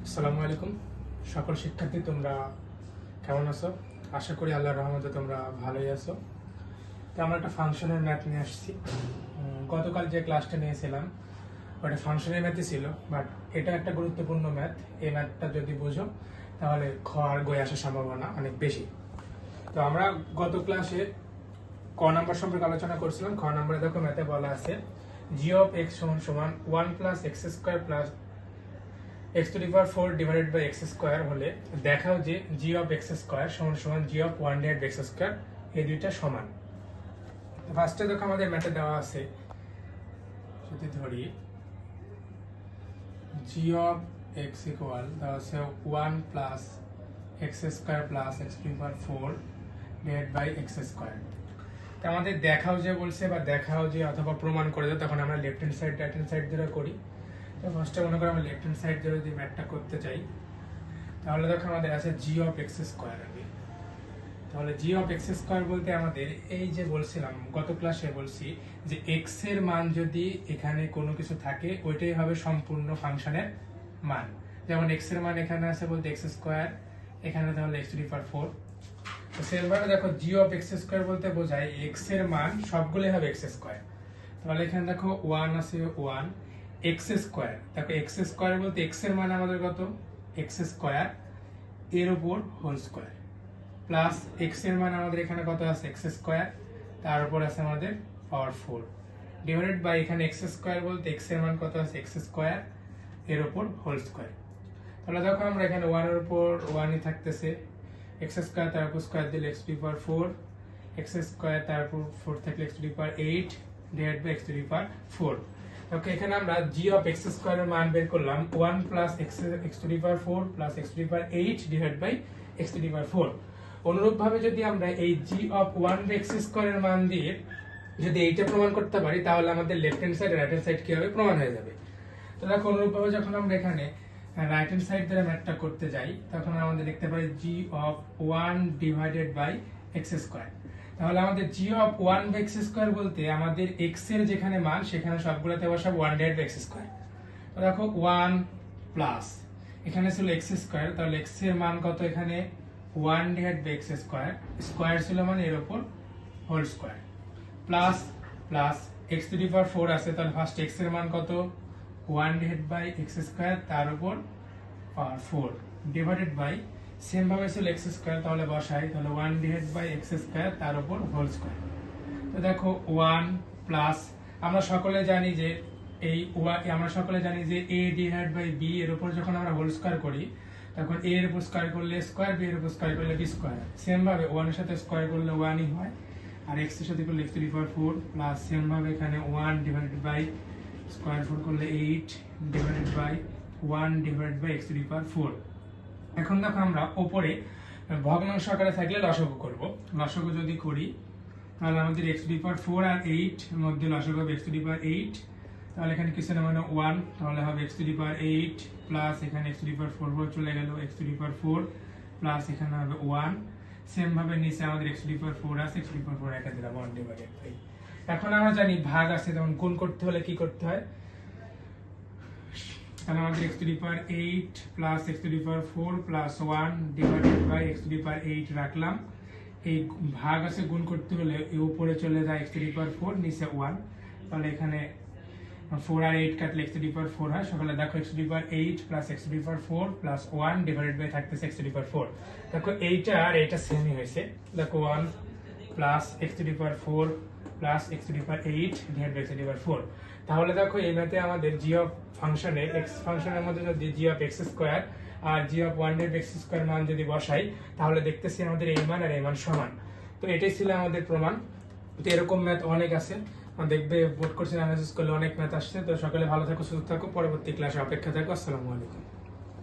আসসালামু আলাইকুম সকল শিক্ষার্থী, তোমরা কেমন আছো? আশা করি আল্লাহর রহমতে তোমরা ভালোই আছো। তো আমরা একটা ফাংশনের ম্যাথ নিয়ে আসছি। গতকাল যে ক্লাসটা নিয়েছিলাম ওটা ফাংশনের ম্যাথই ছিল, বাট এটা একটা গুরুত্বপূর্ণ ম্যাথ। এই ম্যাথটা যদি বুঝো তাহলে খ আর গই আসার সম্ভাবনা অনেক বেশি। তো আমরা গত ক্লাসে ক নাম্বার সম্পর্কে আলোচনা করছিলাম। খ নাম্বারে দেখো ম্যাথে বলা আছে জি অফ এক্স সমান সমান 1 plus x square plus x to the power 4 divided by x square হলে দেখাও যে g of x স্কয়ার সমান সমান g of 1 divided by x square এই দুইটা সমান। তো ফার্স্টে দেখো আমাদের ম্যাথে দেওয়া আছে, যদি ধরি g of x equal দেওয়া আছে 1 plus x square plus x to the power 4 divided by x square. তো আমাদের দেখাও যে বলছে বা দেখাও যে অথবা প্রমাণ করে দাও, তখন আমরা left hand side right hand side ধরে করি। তো ফার্স্টে মনে করো আমরা লেফট হ্যান্ড সাইড ধরে যদি ম্যাথটা করতে চাই, তাহলে দেখো আমাদের আছে জি অফ এক্স স্কোয়ার আগে। তাহলে জি অফ এক্স স্কোয়ার বলতে আমাদের এই যে বলছিলাম গত ক্লাসে বলছি যে এক্স এর মান যদি এখানে কোনো কিছু থাকে ওইটাই হবে সম্পূর্ণ ফাংশনের মান। যেমন এক্স এর মান এখানে আছে বলতে এক্স স্কোয়ার, এখানে তাহলে এক্স টু দি পাওয়ার 4। তো সেমভাবে দেখো জি অফ এক্স স্কোয়ার বলতে বোঝায় এক্স এর মান সবগুলোই হবে এক্স স্কোয়ার। তাহলে এখানে দেখো 1 আছে 1 এক্স স্কোয়ার। দেখো এক্স স্কোয়ার বলতে এক্স এর মান আমাদের কত এক্স স্কোয়ার এর উপর হোল স্কোয়ার প্লাস এক্স এর মান আমাদের এখানে কত আছে এক্স স্কোয়ার, তার উপর আছে আমাদের পাওয়ার 4 ডিভাইডেড বাই এখানে এক্স স্কোয়ার বলতে এক্স এর মান কত আছে এক্স স্কোয়ার এর উপর হোল স্কোয়ার। তাহলে দেখো আমরা এখানে 1 এর উপর 1ই থাকতেছে, এক্স স্কোয়ার তার উপর স্কোয়ার দিলে x to the power 4, x square তার উপর 4 থাকলে x to the power 8 divided by x to the power 4। Okay, এখানে আমরা g অফ x স্কয়ার এর মান বের করলাম 1 plus x to the power 4 plus x to the power 8 divide by x to the power 4। অনুরূপভাবে যদি আমরা এই g অফ 1 x স্কয়ার এর মান দিয়ে যদি এইটা প্রমাণ করতে পারি, তাহলে আমাদের left hand side right hand side কি হবে প্রমাণ হয়ে যাবে। তো দেখো অনুরূপভাবে যখন আমরা এখানে রাইট হ্যান্ড সাইড ধরে ম্যাথটা করতে যাই, তখন আমাদের লিখতে পারি g of 1 divided by x square. তাহলে আমাদের g of 1 by x square বলতে আমাদের x এর যেখানে মান সেখানে সবগুলোতে বসাবো 1 ডিভাইড বাই x স্কয়ার। তো দেখো 1 প্লাস এখানে ছিল x স্কয়ার, তাহলে x এর মান কত এখানে 1 divide by x square, square ছিল মানে এর উপর whole square plus plus x to the power 4 আছে, তাহলে ফার্স্ট x এর মান কত 1 ডিভাইড বাই x স্কয়ার তার উপর পাওয়ার 4 ডিভাইডেড বাই সেম ভাবে ছিল x স্কয়ার, তাহলে বসাই, তাহলে 1 ডিভাইড বাই x স্কয়ার তার উপর হোল স্কয়ার। তো দেখো 1 প্লাস আমরা সকলে জানি যে a ডিভাইড বাই b এর উপর যখন আমরা হোল স্কয়ার করি তখন a এর উপর স্কয়ার করলে স্কয়ার, b এর উপর স্কয়ার করলে b স্কয়ার। সেম ভাবে 1 এর সাথে স্কয়ার করলে 1 ই হয়, আর x এর সাথে করলে x to the power 4 plus same ভাবে এখানে 1 ডিভাইডেড বাই স্কয়ার 4 করলে 8 divided by 1 divided by x to the power 4। এখন দেখো আমরা উপরে ভগ্নাংশ আকারে থাকলে লসাগু করব। লসাগু যদি করি তাহলে আমাদের x টু দি পাওয়ার 4 আর 8 এর মধ্যে লসাগু হবে x টু দি পাওয়ার 8, তাহলে এখানে কিছু না মানে 1, তাহলে হবে x to the power 8 plus এখানে x টু দি পাওয়ার 4 চলে গেল x to the power 4 plus এখানে হবে 1। সেম ভাবে নিচে আমাদের x টু দি পাওয়ার 4 আছে, x টু দি পাওয়ার 4 এটা দিলাম 1 ডিভাইডেড বাই। এখন আমরা জানি ভাগ আছে, তখন গুণ করতে হলে কি করতে হয়, তাহলে আমাদের x to the power 8 plus x to the power 4 plus 1 divided by x to the power 8 রাখলাম। এই ভাগ আছে গুণ করতে হলে এই উপরে চলে যায় x টু দি পাওয়ার 4 নিচে 1, তাহলে এখানে 4 আর 8 কাটলে x টু দি পাওয়ার 4 হয়। সকালে দেখো x to the power 8 plus x to the power 4 plus 1 divided by থাকতেছে x টু দি পাওয়ার 4। দেখো এইটা আর এইটা সেমই হয়েছে, দেখো 1 plus x to the power 4 plus x to the power 8 divide by x to the power 4। তাহলে দেখো এই ম্যাথে আমাদের g অফ ফাংশনের x ফাংশনের মধ্যে যদি g অফ x স্কয়ার আর g of 1 divide x square মান যদি বসাই, তাহলে দেখতেছি আমাদের এই মান আর এই মান সমান। তো এটাই ছিল আমাদের প্রমাণ। তো এরকম ম্যাথ অনেক আছে, দেখবে বোর্ড কোর্সে অ্যানালাইসিস করলে অনেক ম্যাথ আসছে। তো সকালে ভালো থাকো, সুস্থ থাকো, পরবর্তী ক্লাসে অপেক্ষা থাকো। আসসালামু আলাইকুম।